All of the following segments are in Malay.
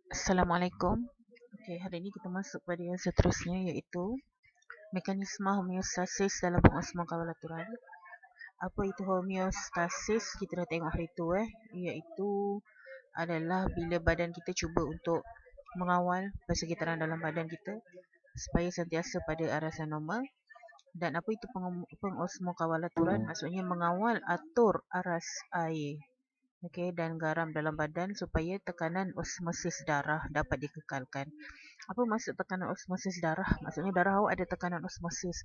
Assalamualaikum. Okey, hari ini kita masuk pada yang seterusnya iaitu mekanisme homeostasis dalam pengosmon kawalaturan. Apa itu homeostasis? Kita dah tengok hari itu iaitu adalah bila badan kita cuba untuk mengawal persekitaran dalam badan kita supaya sentiasa pada arasan normal. Dan apa itu pengosmon kawalaturan? Maksudnya mengawal atur aras air, okey, dan garam dalam badan supaya tekanan osmosis darah dapat dikekalkan. Apa maksud tekanan osmosis darah? Maksudnya darah awak ada tekanan osmosis.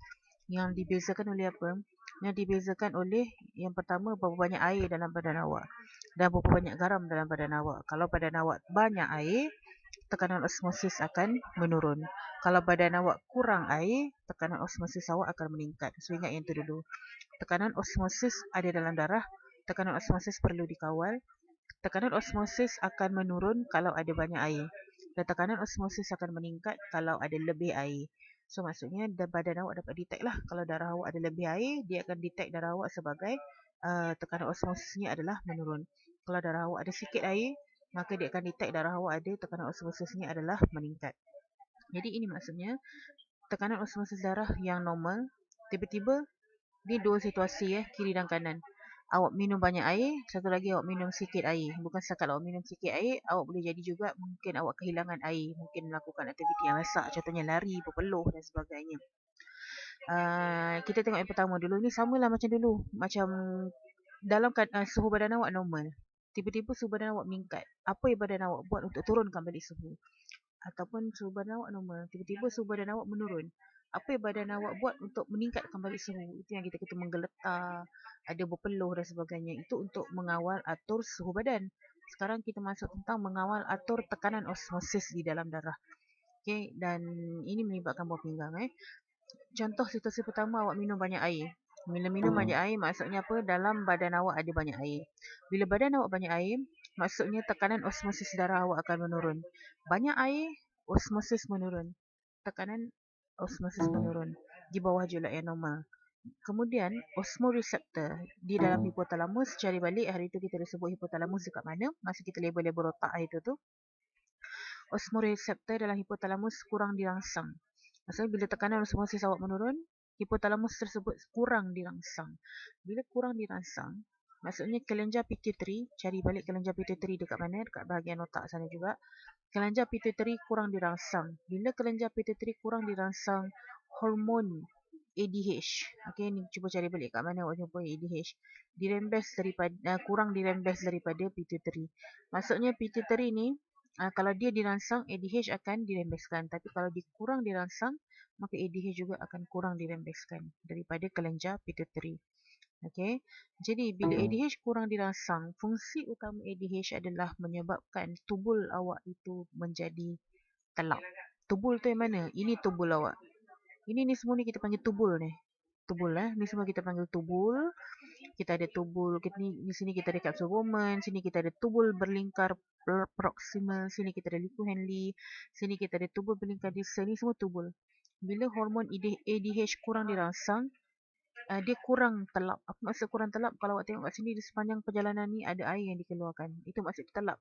Yang dibezakan oleh apa? Yang dibezakan oleh yang pertama berapa banyak air dalam badan awak dan berapa banyak garam dalam badan awak. Kalau badan awak banyak air, tekanan osmosis akan menurun. Kalau badan awak kurang air, tekanan osmosis awak akan meningkat. So ingat yang tu dulu. Tekanan osmosis ada dalam darah. Tekanan osmosis perlu dikawal. Tekanan osmosis akan menurun kalau ada banyak air. Dan tekanan osmosis akan meningkat kalau ada lebih air. So maksudnya badan awak dapat detect lah. Kalau darah awak ada lebih air, dia akan detect darah awak sebagai tekanan osmosisnya adalah menurun. Kalau darah awak ada sikit air, maka dia akan detect darah awak ada tekanan osmosisnya adalah meningkat. Jadi ini maksudnya tekanan osmosis darah yang normal, tiba-tiba ni dua situasi kiri dan kanan. Awak minum banyak air, satu lagi awak minum sikit air. Bukan setakat awak minum sikit air, awak boleh jadi juga mungkin awak kehilangan air. Mungkin melakukan aktiviti yang rasak, contohnya lari, berpeluh dan sebagainya. Kita tengok yang pertama dulu. Ni samalah macam dulu. Macam dalam suhu badan awak normal. Tiba-tiba suhu badan awak meningkat. Apa yang badan awak buat untuk turunkan balik suhu? Ataupun suhu badan awak normal, tiba-tiba suhu badan awak menurun. Apa yang badan awak buat untuk meningkatkan balik suhu? Itu yang kita kata menggeletar, ada berpeluh dan sebagainya. Itu untuk mengawal atur suhu badan. Sekarang kita masuk tentang mengawal atur tekanan osmosis di dalam darah. Okay, dan ini melibatkan buah pinggang. Contoh situasi pertama, awak minum banyak air. Bila minum banyak air, maksudnya apa? Dalam badan awak ada banyak air. Bila badan awak banyak air, maksudnya tekanan osmosis darah awak akan menurun. Banyak air, osmosis menurun. Tekanan osmosis menurun di bawah julak yang normal. Kemudian, osmoreseptor di dalam hipotalamus, cari balik hari itu kita dah sebut hipotalamus dekat mana, masa kita label-label otak hari itu tu. Osmoreseptor dalam hipotalamus kurang dirangsang. Maksudnya bila tekanan osmosis awak menurun, hipotalamus tersebut kurang dirangsang. Bila kurang dirangsang, maksudnya kelenjar pituitary, cari balik kelenjar pituitary dekat mana? Dekat bahagian otak sana juga. Kelenjar pituitary kurang dirangsang. Bila kelenjar pituitary kurang dirangsang, hormon ADH. Okey, ni cuba cari balik kat mana awak jumpa ADH. Dirembes daripada kurang dirembes daripada pituitary. Maksudnya pituitary ni kalau dia dirangsang, ADH akan dirembeskan. Tapi kalau dia kurang dirangsang, maka ADH juga akan kurang dirembeskan daripada kelenjar pituitary. Okey. Jadi bila ADH kurang dirangsang, fungsi utama ADH adalah menyebabkan tubul awak itu menjadi telap. Tubul tu yang mana? Ini tubul awak. Ini ni semua ni kita panggil tubul ni. Tubul ni semua kita panggil tubul. Kita ada tubul, di sini kita ada capsule Bowman, sini kita ada tubul berlingkar proximal, sini kita ada Liku Henley, sini kita ada tubul berlingkar distal, ni semua tubul. Bila hormon ADH kurang dirangsang, dia kurang telap. Apa maksud kurang telap? Kalau awak tengok kat sini di sepanjang perjalanan ni ada air yang dikeluarkan. Itu maksud telap.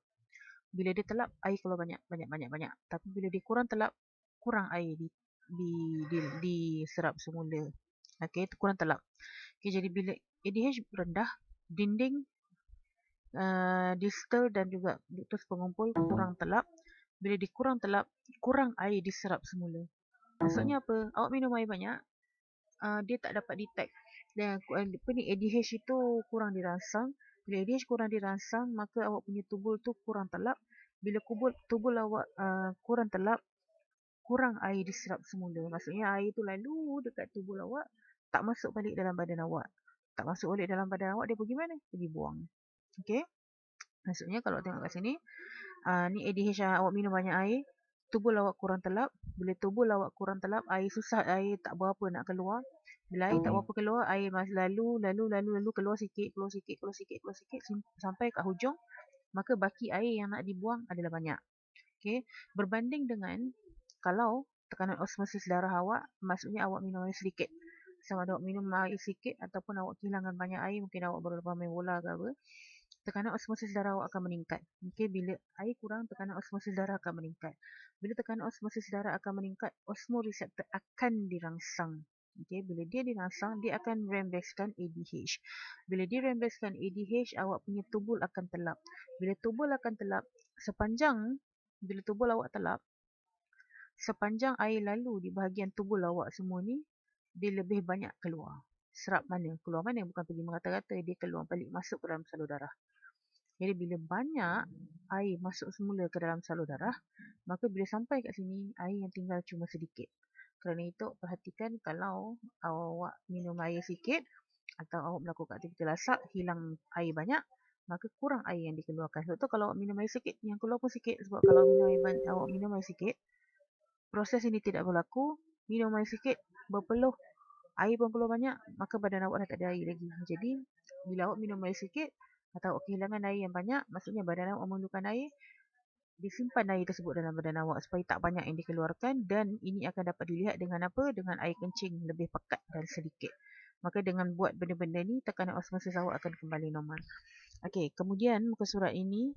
Bila dia telap, air keluar banyak. Tapi bila dia kurang telap, kurang air diserap semula. Okey, itu kurang telap. Okey, jadi bila ADH rendah, dinding distal dan juga ductus pengumpul kurang telap. Bila dia kurang telap, kurang air diserap semula. Maksudnya apa? Awak minum air banyak, dia tak dapat detect. Dan apa ni, ADH itu kurang dirangsang. Bila ADH kurang dirangsang, maka awak punya tubul tu kurang telap. Bila tubul awak kurang telap, kurang air diserap semula. Maksudnya air tu lalu dekat tubul awak, tak masuk balik dalam badan awak. Tak masuk balik dalam badan awak, dia pergi mana? Pergi buang. Okey? Maksudnya kalau tengok kat sini, ni ADH awak minum banyak air, tubul awak kurang telap. Bila tubul awak kurang telap, air susah, air tak berapa nak keluar. Bila air tak berapa keluar, air masih lalu keluar sikit sampai kat hujung, maka baki air yang nak dibuang adalah banyak. Okey, berbanding dengan kalau tekanan osmosis darah awak, maksudnya awak minum air sedikit. Sama ada awak minum air sikit ataupun awak kehilangan banyak air, mungkin awak baru lepas main bola ke apa. tekanan osmosis darah awak akan meningkat. Okey, bila air kurang, tekanan osmosis darah akan meningkat. Bila tekanan osmosis darah akan meningkat, osmoreseptor akan dirangsang. Okey, bila dia dirangsang, dia akan rembeskan ADH. Bila dia rembeskan ADH, awak punya tubul akan telap. Bila tubul akan telap, bila tubul awak telap, sepanjang air lalu di bahagian tubul awak semua ni, dia lebih banyak keluar. Serap mana? Keluar mana? Bukan pergi merata-rata, dia keluar balik masuk ke dalam salur darah. Jadi bila banyak air masuk semula ke dalam salur darah, maka bila sampai kat sini, air yang tinggal cuma sedikit. Kerana itu, perhatikan kalau awak minum air sikit atau awak melakukan aktiviti lasak, hilang air banyak, maka kurang air yang dikeluarkan. Sebab tu kalau awak minum air sikit, yang keluar pun sikit. Sebab kalau awak minum air sikit, proses ini tidak berlaku. Minum air sikit, berpeluh, air pun keluar banyak, maka badan awak dah tak ada air lagi. Jadi, bila awak minum air sikit, atau awak kehilangan air yang banyak, maksudnya badan awak memerlukan air, disimpan air tersebut dalam badan awak supaya tak banyak yang dikeluarkan, dan ini akan dapat dilihat dengan apa? Dengan air kencing lebih pekat dan sedikit. Maka dengan buat benda-benda ni, tekanan osmosis awak akan kembali normal. Okey, kemudian muka surat ini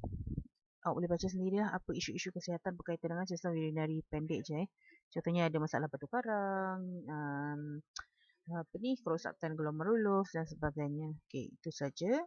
awak boleh baca sendirilah apa isu-isu kesihatan berkaitan dengan sistem urinary pendek je. Contohnya ada masalah batu karang, apa ni, kerosakan glomerulus dan sebagainya. Okey, itu saja.